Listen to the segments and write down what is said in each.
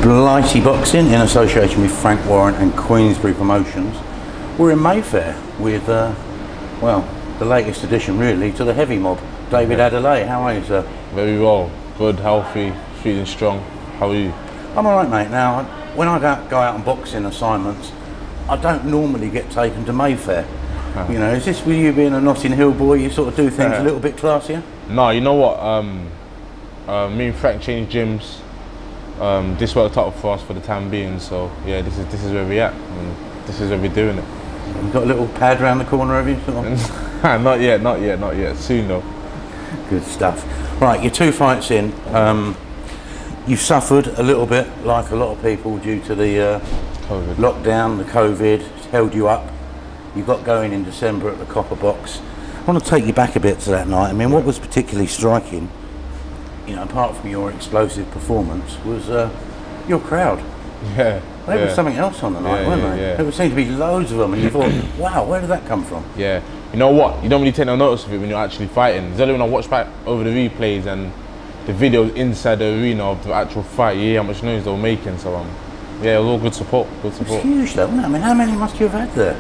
Blighty Boxing, in association with Frank Warren and Queensbury Promotions. We're in Mayfair with, well, the latest addition really to the heavy mob, David Adeleye. How are you, sir? Very well, good, healthy, feeling strong. How are you? I'm alright, mate. Now, when I go out on boxing assignments, I don't normally get taken to Mayfair. You know, is this with you being a Notting Hill boy, you sort of do things a little bit classier? No, you know what, me and Frank changed gyms. This worked out for us for the time being, so yeah, this is where we're at, and this is where we're doing it. You've got a little pad round the corner of you? Sort of? Not yet, soon though. Good stuff. Right, you're 2 fights in. You've suffered a little bit, like a lot of people, due to the COVID. Lockdown, the COVID, it's held you up. You got going in December at the Copper Box. I want to take you back a bit to that night. I mean, what was particularly striking, you know, apart from your explosive performance, was your crowd. Yeah. There was something else on the night, weren't they? Yeah. There seemed to be loads of them, and you thought, wow, where did that come from? Yeah. You know what? You don't really take no notice of it when you're actually fighting. It's only when I watch back over the replays and the videos inside the arena of the actual fight, you hear how much noise they were making. So yeah, it was all good support. Good support. It's huge, though, wasn't it? I mean, how many must you have had there?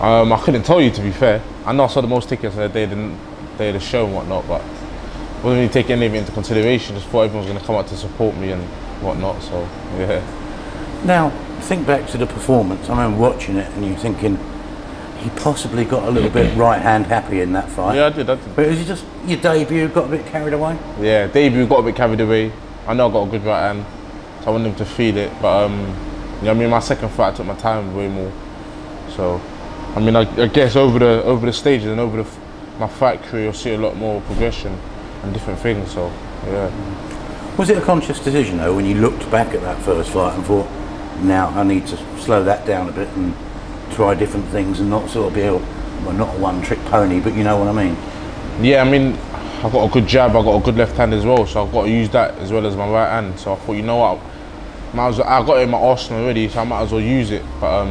I couldn't tell you, to be fair. I know I saw the most tickets on the day of the show and whatnot, but I wasn't really taking any of it into consideration. Just thought everyone was going to come out to support me and whatnot. So yeah. Now, think back to the performance. I remember watching it and you thinking, he possibly got a little bit right-hand happy in that fight. Yeah, I did. But was it just your debut got a bit carried away? Yeah, debut got a bit carried away. I know I got a good right hand, so I wanted him to feel it. But you know what I mean, my second fight I took my time way more. So I mean, I guess over the stages and over my fight career, you'll see a lot more progression and different things. So yeah. Was it a conscious decision though when you looked back at that first fight and thought, now I need to slow that down a bit and try different things and not sort of be well, not a one-trick pony, but you know what I mean? Yeah, I mean, I've got a good jab, I've got a good left hand as well, so I've got to use that as well as my right hand. So I thought, you know what, I got it in my arsenal already, so I might as well use it. But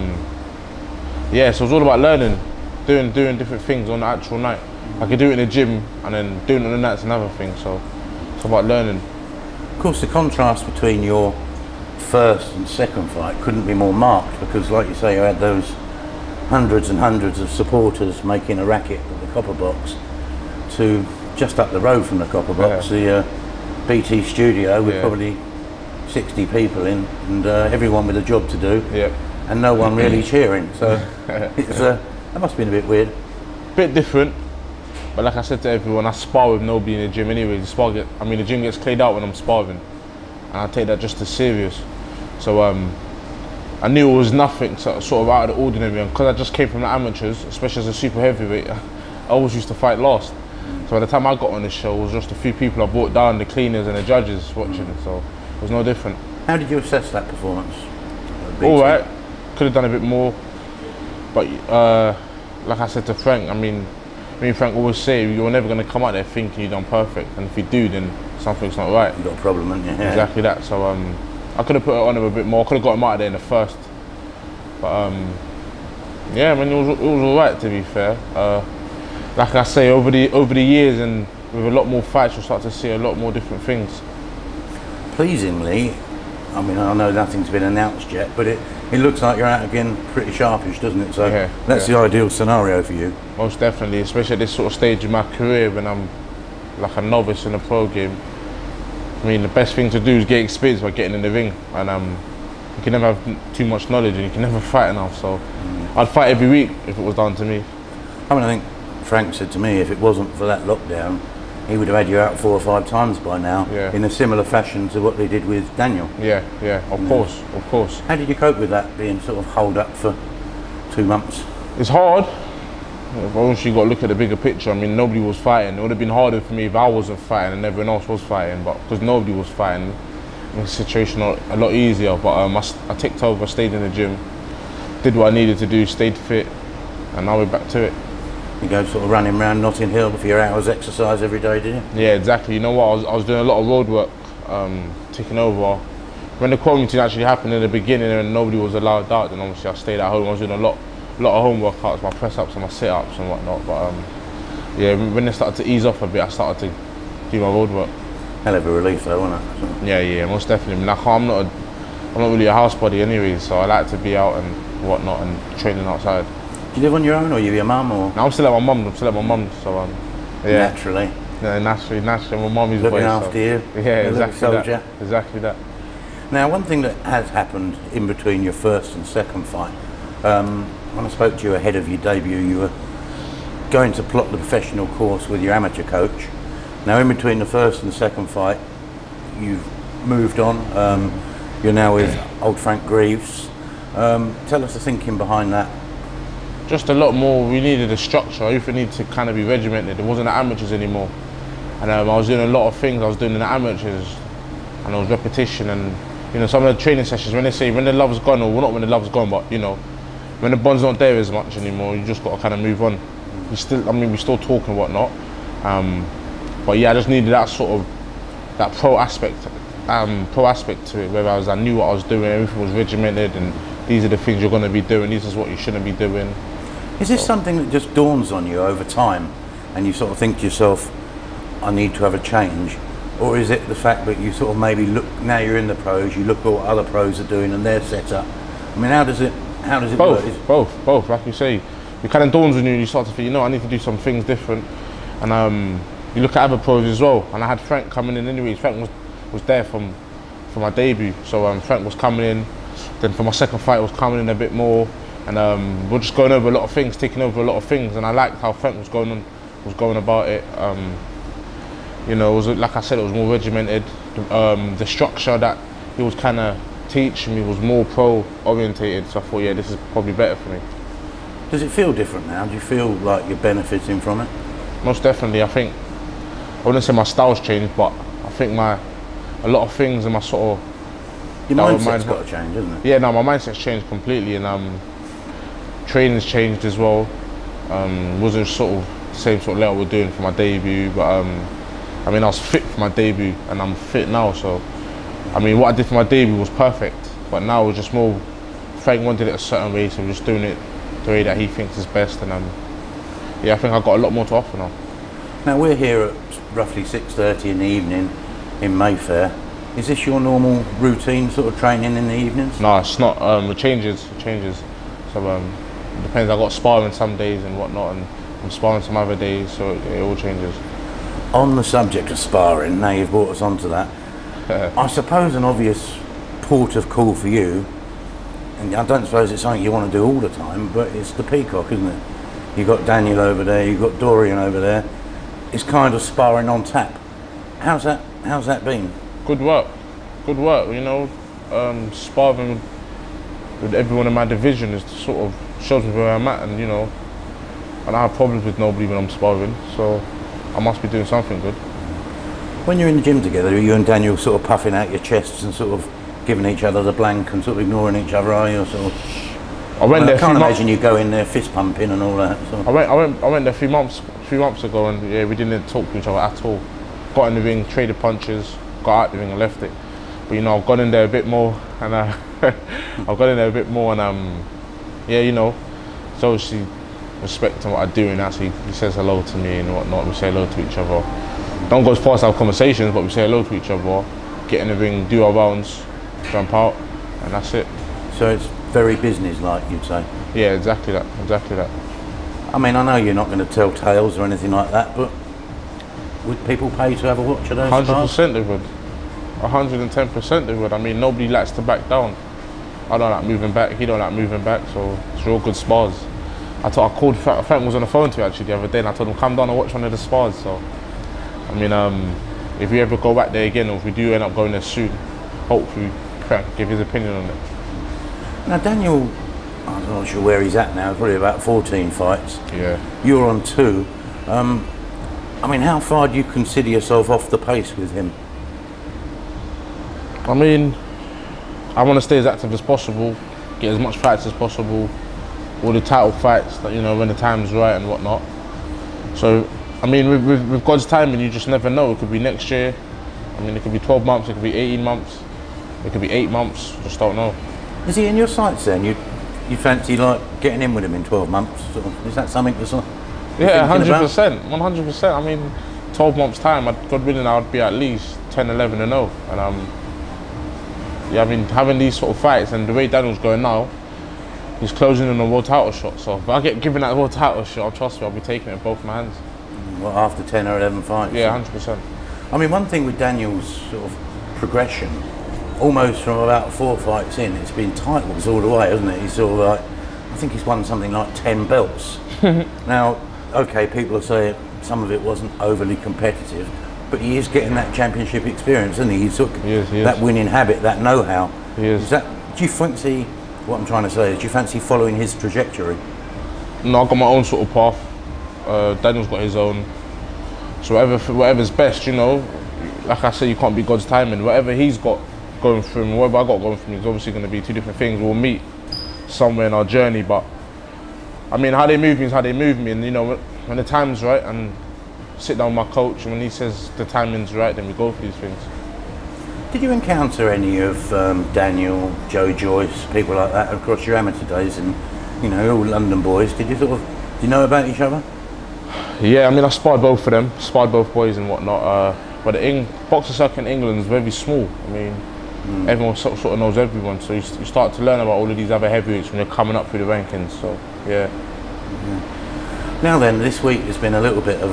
yeah, so it was all about learning, doing different things on the actual night. I could do it in the gym, and then doing it on the night's another thing. So it's about learning. Of course, the contrast between your first and second fight couldn't be more marked, because like you say, you had those hundreds and hundreds of supporters making a racket at the Copper Box, to just up the road from the Copper Box, the BT studio with probably 60 people in, and everyone with a job to do, and no one really cheering. So it's, that must have been a bit weird. Bit different, but like I said to everyone, I spar with nobody in the gym anyway. The gym gets cleared out when I'm sparring, and I take that just as serious. So I knew it was nothing sort of out of the ordinary, and because I just came from the amateurs, especially as a super heavyweight, I always used to fight last. So by the time I got on the show, it was just a few people I brought down, the cleaners and the judges watching, so it was no different. How did you assess that performance? All right, could have done a bit more, but like I said to Frank, I mean, me and Frank always say, you're never going to come out there thinking you've done perfect, and if you do, then something's not right. You've got a problem, haven't you? Yeah. Exactly that, so I could have put it on him a bit more, I could have got him out of there in the first, but yeah, I mean, it was all right, to be fair. Like I say, over the years and with a lot more fights, you'll start to see a lot more different things. Pleasingly, I mean, I know nothing's been announced yet, but it looks like you're out again pretty sharpish, doesn't it? So that's the ideal scenario for you. Most definitely, especially at this sort of stage of my career when I'm like a novice in a pro game. I mean, the best thing to do is get experience by getting in the ring, and you can never have too much knowledge and you can never fight enough, so I'd fight every week if it was down to me. I mean, I think Frank said to me, if it wasn't for that lockdown, he would have had you out 4 or 5 times by now, in a similar fashion to what they did with Daniel. Yeah, of course. How did you cope with that, being sort of holed up for 2 months? It's hard. Obviously, you've got to look at the bigger picture. I mean, nobody was fighting. It would have been harder for me if I wasn't fighting and everyone else was fighting, but because nobody was fighting, the situation a lot easier. But I ticked over, stayed in the gym, did what I needed to do, stayed fit, and now we're back to it. You go sort of running around Notting Hill for your hours exercise every day, did you? Yeah, exactly. You know what, I was doing a lot of road work, ticking over. When the quarantine actually happened in the beginning and nobody was allowed out, then obviously I stayed at home. I was doing a lot of home workouts, my press-ups and my sit-ups and whatnot. But yeah, when it started to ease off a bit, I started to do my road work. Hell of a relief though, wasn't it? Yeah, most definitely. I mean, I'm not I'm not really a housebody anyway, so I like to be out and whatnot and training outside. Do you live on your own, or you with your mum, or? No, I'm still at my mum. So yeah. Naturally. Yeah, naturally. My mum is looking after you. Yeah, exactly that. Exactly that. Now, one thing that has happened in between your first and second fight, when I spoke to you ahead of your debut, you were going to plot the professional course with your amateur coach. Now, in between the first and second fight, you've moved on. You're now with old Frank Greaves. Tell us the thinking behind that. Just a lot more. We needed a structure. Everything needed to kind of be regimented. It wasn't the amateurs anymore. And I was doing a lot of things. I was doing in the amateurs, and it was repetition. And you know, some of the training sessions, when they say when the love's gone, or well, not when the love's gone, but you know, when the bond's not there as much anymore, you just got to kind of move on. We still talk and whatnot. But yeah, I just needed that sort of that pro aspect to it. Whereas I knew what I was doing, everything was regimented, and these are the things you're going to be doing. This is what you shouldn't be doing. Is this something that just dawns on you over time, and you sort of think to yourself, I need to have a change? Or is it the fact that you sort of maybe look, now you're in the pros, you look at what other pros are doing and their setup? I mean, how does it work? Both. Like you say, it kind of dawns on you and you start to think, you know, I need to do some things different. And you look at other pros as well. And I had Frank coming in anyway. Frank was there for my debut. So Frank was coming in. Then for my second fight, was coming in a bit more. And we're just going over a lot of things, taking over a lot of things. And I liked how Frank was going about it. You know, it was, like I said, it was more regimented. The structure that he was kind of teaching me was more pro-orientated. So I thought, yeah, this is probably better for me. Does it feel different now? Do you feel like you're benefiting from it? Most definitely. I think, I wouldn't say my style's changed, but I think a lot of things in my sort of... Your mindset's got to change, hasn't it? Yeah, no, my mindset's changed completely, and training's changed as well. Wasn't sort of the same sort of level we're doing for my debut, but I mean, I was fit for my debut, and I'm fit now. So, I mean, what I did for my debut was perfect, but now it was just more. Frank wanted it a certain way, so we're just doing it the way that he thinks is best, and yeah, I think I've got a lot more to offer now. Now we're here at roughly 6:30 in the evening in Mayfair. Is this your normal routine, sort of training in the evenings? No, it's not. It changes. So it depends. I got sparring some days and whatnot, and I'm sparring some other days, so it all changes. On the subject of sparring, now you've brought us onto that, I suppose an obvious port of call for you, and I don't suppose it's something you want to do all the time, but it's the Peacock, isn't it? You've got Daniel over there, you've got Dorian over there. It's kind of sparring on tap. How's that been? Good work. You know, sparring with everyone in my division is sort of shows me where I'm at, and you know, I don't have problems with nobody when I'm sparring, so I must be doing something good. When you're in the gym together, are you and Daniel sort of puffing out your chests and sort of giving each other the blank and sort of ignoring each other, are you? Sort of, I can't imagine you go in there fist pumping and all that. So. I went there a few months ago, and yeah, we didn't talk to each other at all. Got in the ring, traded punches, got out the ring and left it. But you know, I've gone in there a bit more, and yeah, you know, so obviously respecting what I do, and actually he says hello to me and whatnot. We say hello to each other. Don't go as far as have conversations, but we say hello to each other, get in the ring, do our rounds, jump out, and that's it. So it's very business-like, you'd say? Yeah, exactly that. I mean, I know you're not going to tell tales or anything like that, but would people pay to have a watch of those? 100% they would. 110% they would. I mean, nobody likes to back down. I don't like moving back, he don't like moving back, so it's real good spars. I called Frank was on the phone to me actually the other day, and I told him come down and watch one of the spars. So, I mean, if we ever go back there again, or if we do end up going there soon, hopefully Frank can give his opinion on it. Now Daniel, I'm not sure where he's at now, probably about 14 fights. Yeah. You're on 2. I mean, how far do you consider yourself off the pace with him? I mean, I want to stay as active as possible, get as much fights as possible, all the title fights, that, you know, when the time's right and whatnot. So, I mean, with God's timing, you just never know. It could be next year. I mean, it could be 12 months, it could be 18 months, it could be 8 months, just don't know. Is he in your sights then? You fancy like getting in with him in 12 months? Sort of, is that something that's yeah, 100%, 100%. I mean, 12 months time, God willing, I would be at least 10, 11 and 0. And yeah, I mean, having these sort of fights and the way Daniel's going now, he's closing in a world title shot. So if I get given that world title shot, trust me, I'll be taking it with both my hands. Well, after 10 or 11 fights? Yeah, 100%. I mean, one thing with Daniel's sort of progression, almost from about 4 fights in, it's been titles all the way, hasn't it? He's sort of like, I think he's won something like 10 belts. Now, okay, people will say some of it wasn't overly competitive, but he is getting that championship experience, isn't he? He's took that winning habit, that know-how. He is. Do you fancy, what I'm trying to say is, do you fancy following his trajectory? No, I've got my own sort of path. Daniel's got his own. So whatever's best, you know, like I said, you can't be God's timing. Whatever he's got going through him, whatever I got going through me, is obviously going to be two different things. We'll meet somewhere in our journey, but I mean, how they move me is how they move me, and you know, when the time's right, and sit down with my coach, and when he says the timing's right, then we go for these things. Did you encounter any of Daniel, Joe Joyce, people like that across your amateur days, and you know, all London boys? Did you know about each other? Yeah, I mean, I sparred both of them, sparred both boys and whatnot. But the boxing circuit in England is very small. I mean, everyone sort of knows everyone, so you start to learn about all of these other heavyweights when you're coming up through the rankings. So yeah. Now then, this week has been a little bit of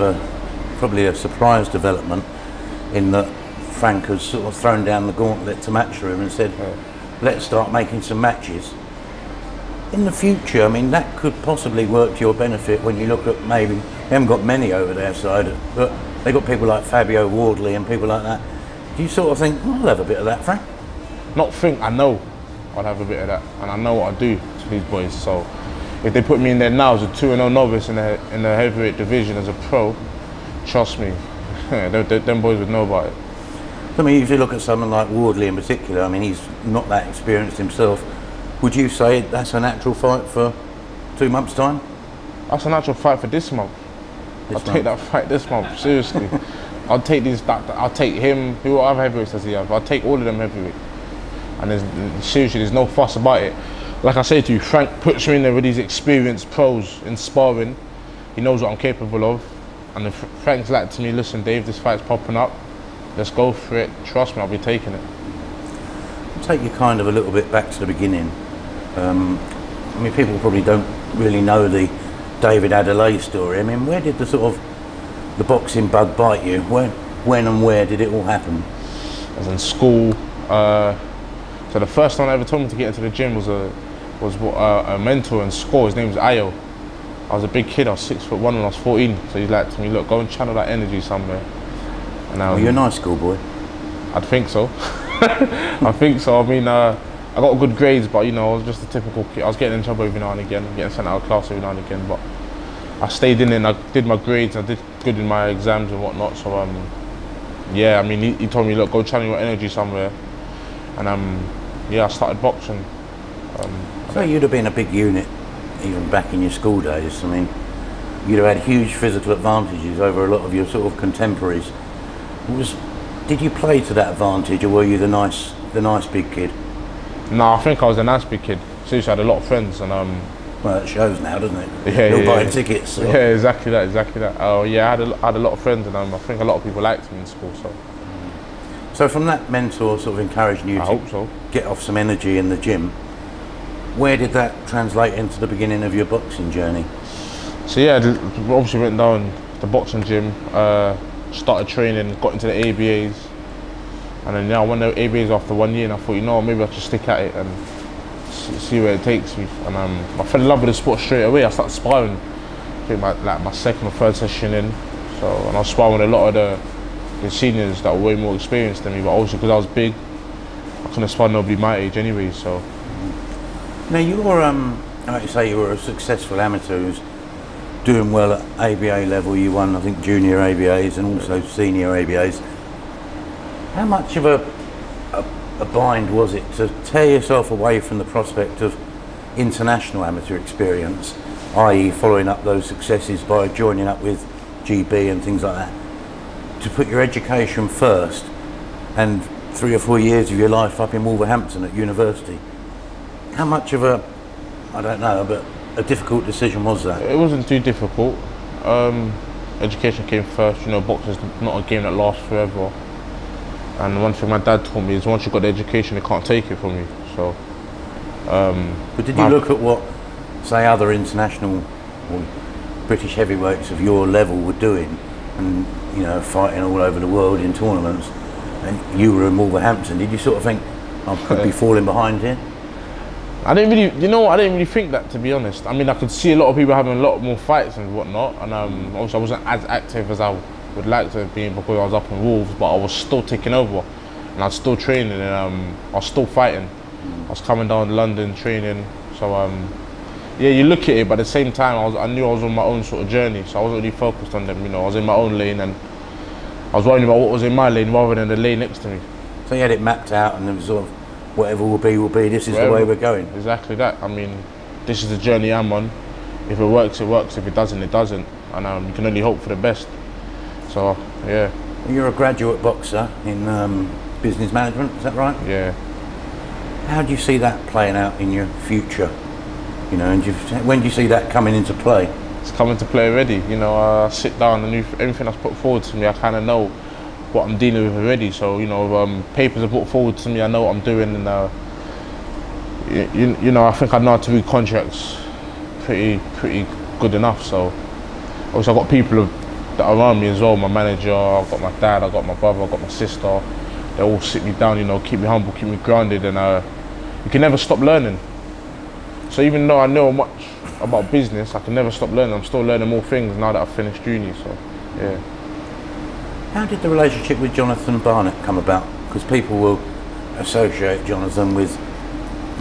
probably a surprise development, in that Frank has sort of thrown down the gauntlet to Matchroom and said, let's start making some matches. In the future, I mean, that could possibly work to your benefit when you look at, maybe, they haven't got many over their side, but they've got people like Fabio Wardley and people like that. Do you sort of think, oh, I'll have a bit of that, Frank? Not think, I know I'd have a bit of that, and I know what I do to these boys. So if they put me in there now as a 2-0 novice in the heavyweight division as a pro, trust me, them boys would know about it. I mean, if you look at someone like Wardley in particular, I mean, he's not that experienced himself. Would you say that's a natural fight for 2 months' time? That's a natural fight for this month. I'll take that fight this month, seriously. I'll take I'll take him, who other heavyweights does he have? I'll take all of them heavyweight. And seriously, there's no fuss about it. Like I say to you, Frank puts me in there with these experienced pros in sparring. He knows what I'm capable of. And if Frank's like to me, listen, Dave, this fight's popping up. Let's go for it. Trust me, I'll be taking it. I'll take you kind of a little bit back to the beginning. I mean, people probably don't really know the David Adeleye story. I mean, where did the boxing bug bite you? When and where did it all happen? I was in school. So the first time I ever told me to get into the gym was a mentor in school. His name was Ayo. I was a big kid. I was 6'1" when I was 14. So he's like to me, look, go and channel that energy somewhere. And well, you're a nice schoolboy. I'd think so. I think so. I mean, I got good grades, but you know, I was just a typical kid. I was getting in trouble every now and again, getting sent out of class every now and again, but I stayed in it and I did my grades, I did good in my exams and whatnot. So yeah, I mean, he told me, look, go channel your energy somewhere. And yeah, I started boxing. So you'd have been a big unit even back in your school days. I mean, you'd have had huge physical advantages over a lot of your sort of contemporaries. Did you play to that advantage, or were you the nice big kid? No, I think I was a nice big kid. Seriously, I had a lot of friends, and well, it shows now, doesn't it? Yeah, You're buying tickets. So. Yeah, exactly that. Oh yeah, I had a lot of friends, and I think a lot of people liked me in school. So from that mentor sort of encouraging you to get off some energy in the gym, where did that translate into the beginning of your boxing journey? So yeah, obviously went down the boxing gym, started training, got into the ABAs, and then I won the ABAs after 1 year, and I thought, you know, maybe I should stick at it and see where it takes me. And I fell in love with the sport straight away. I started sparring, I think my second or third session in. So, and I was sparring with a lot of the seniors that were way more experienced than me, but also because I was big, I couldn't spar nobody my age anyway. So. Now you were, like you say, you were a successful amateur who's doing well at ABA level. You won, I think, junior ABAs and also senior ABAs. How much of a bind was it to tear yourself away from the prospect of international amateur experience, i.e. following up those successes by joining up with GB and things like that, to put your education first and 3 or 4 years of your life up in Wolverhampton at university? How much of I don't know, but a difficult decision was that? It wasn't too difficult. Education came first. You know, boxing's not a game that lasts forever. And one thing my dad told me is once you've got the education, they can't take it from you. So. But did you look at what, say, other international or British heavyweights of your level were doing, and you know, fighting all over the world in tournaments, and you were in Wolverhampton? Did you sort of think, I could be falling behind here? I didn't really, you know what, I didn't really think that, to be honest. I mean, I could see a lot of people having a lot more fights and whatnot, and obviously I wasn't as active as I would like to have been because I was up in Wolves, but I was still taking over, and I was still training, and I was still fighting. I was coming down to London training, so yeah, you look at it, but at the same time, I knew I was on my own sort of journey, so I wasn't really focused on them, you know. I was in my own lane, and I was worrying about what was in my lane rather than the lane next to me. So you had it mapped out, and it was sort of, whatever will be, this is the way we're going. Exactly that. I mean, this is the journey I'm on. If it works, it works. If it doesn't, it doesn't. And you can only hope for the best. So, yeah. You're a graduate boxer in business management, is that right? Yeah. How do you see that playing out in your future? You know, and when do you see that coming into play? It's coming to play already. You know, I sit down and everything that's put forward to me, I kind of know what I'm dealing with already. So, you know, papers are put forward to me, I know what I'm doing, and you know, I think I know how to read contracts pretty good enough. So, obviously, I've got people that are around me as well. My manager, I've got my dad, I've got my brother, I've got my sister. They all sit me down, you know, keep me humble, keep me grounded, and you can never stop learning. So even though I know much about business, I can never stop learning. I'm still learning more things now that I've finished uni. So, yeah. How did the relationship with Jonathan Barnett come about? Because people will associate Jonathan with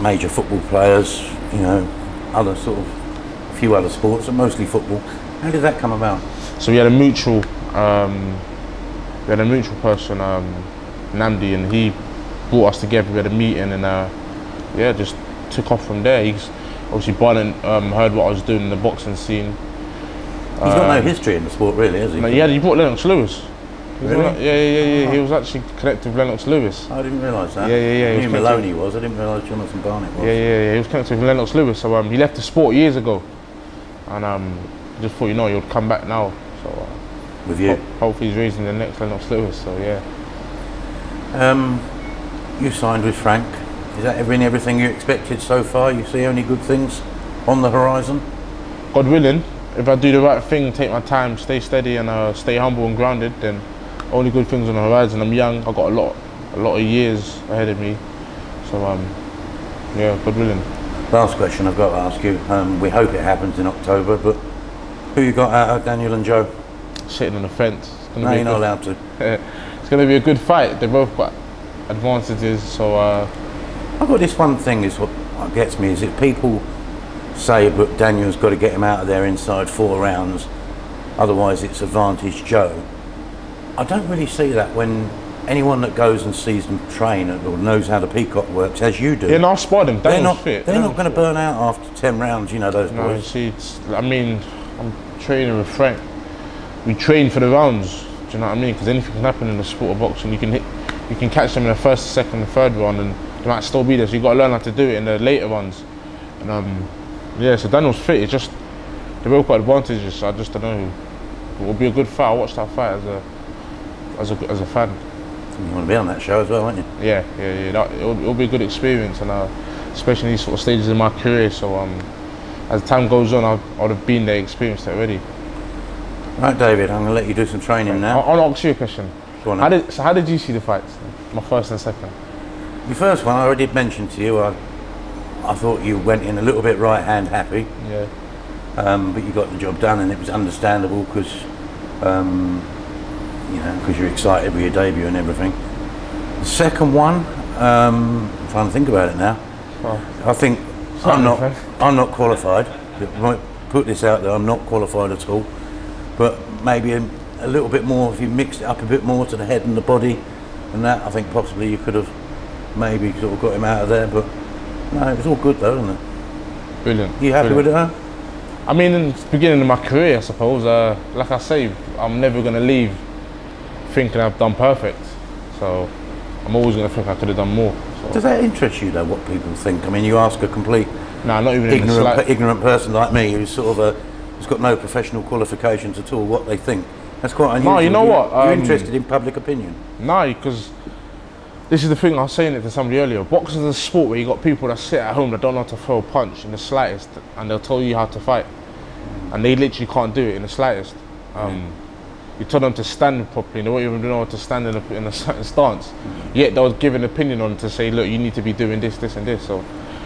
major football players, you know, other sort of, a few other sports, but mostly football. How did that come about? So we had a mutual person, Namdi, and he brought us together. We had a meeting, and yeah, just took off from there. He's obviously Barnett heard what I was doing in the boxing scene. He's got no history in the sport, really, has he? No, he brought Lennox Lewis. Really? Yeah. He was actually connected with Lennox Lewis. I didn't realise that. Yeah. I knew Maloney was. I didn't realise Jonathan Barnett was. Yeah. He was connected with Lennox Lewis. So he left the sport years ago, and just thought, you know, he would come back now. So with you, hopefully he's raising the next Lennox Lewis. So yeah. You signed with Frank. Is that everything you expected so far? You see only good things on the horizon? God willing, if I do the right thing, take my time, stay steady, and stay humble and grounded, then only good things on the horizon. I'm young. I've got a lot of years ahead of me. So yeah, God willing. Last question I've got to ask you. We hope it happens in October, but who you got out of Daniel and Joe? Sitting on the fence. No, you're not allowed to. It's going to be a good fight. They've both got advantages. So I've got this one thing is what gets me, is that people say, but Daniel's got to get him out of there inside 4 rounds, otherwise it's advantage Joe. I don't really see that when anyone that goes and sees them train or knows how the peacock works, as you do. Yeah, no, I've sparred them. They're not going to burn out after 10 rounds, you know, those boys. No, see, I mean, I'm training with Frank. We train for the rounds, do you know what I mean? Because anything can happen in the sport of boxing. You can catch them in the first, second, third round, and they might still be there. So you've got to learn how to do it in the later ones. And yeah, so Daniel's fit. It's just they both got advantages. So I just don't know. It will be a good fight. I watched that fight as a fan. You want to be on that show as well, won't you? Yeah. It'll be a good experience, and especially in these sort of stages in my career. So as time goes on, I would have been there, experienced it already. Right, David, I'm going to let you do some training now. I'll ask you a question. Go on. How did you see the fights? My first and second. Your first one, I already mentioned to you. I thought you went in a little bit right hand happy. Yeah. But you got the job done, and it was understandable because, you know, because you're excited with your debut and everything. The second one, I'm trying to think about it now. Oh. I think I'm not qualified. I might put this out there. I'm not qualified at all. But maybe a little bit more, if you mixed it up a bit more to the head and the body and that, I think possibly you could have maybe sort of got him out of there. But no, it was all good though, wasn't it? Brilliant. You happy with it, huh? I mean, in the beginning of my career, I suppose, like I say, I'm never going to leave thinking I've done perfect. So I'm always going to think I could have done more. So. Does that interest you though, what people think? I mean, you ask a complete not even ignorant person like me who's sort of who's got no professional qualifications at all, what they think. That's quite unusual. No, you know what? You're interested in public opinion? No, because this is the thing, I was saying it to somebody earlier. Boxing is a sport where you got people that sit at home that don't know how to throw a punch in the slightest, and they'll tell you how to fight, and they literally can't do it in the slightest. You tell them to stand properly, and they won't even know how to stand in a certain stance. Yet they'll give an opinion on it to say, look, you need to be doing this, this, and this. So,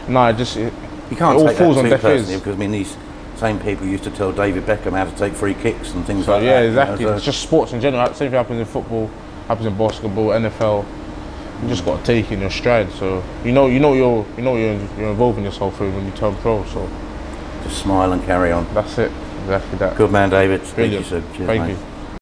no, you can't it all take falls that on too deaf ears. personally, because I mean these same people used to tell David Beckham how to take free kicks and things So like yeah, that. exactly. You know, so it's just sports in general. Same thing happens in football, happens in basketball, NFL. You just got to take it in your stride. So you're involving yourself in when you turn pro. So just smile and carry on. that's it. Exactly that. Good man, David. Speak to you Brilliant. soon. Cheers, Thank mate. you.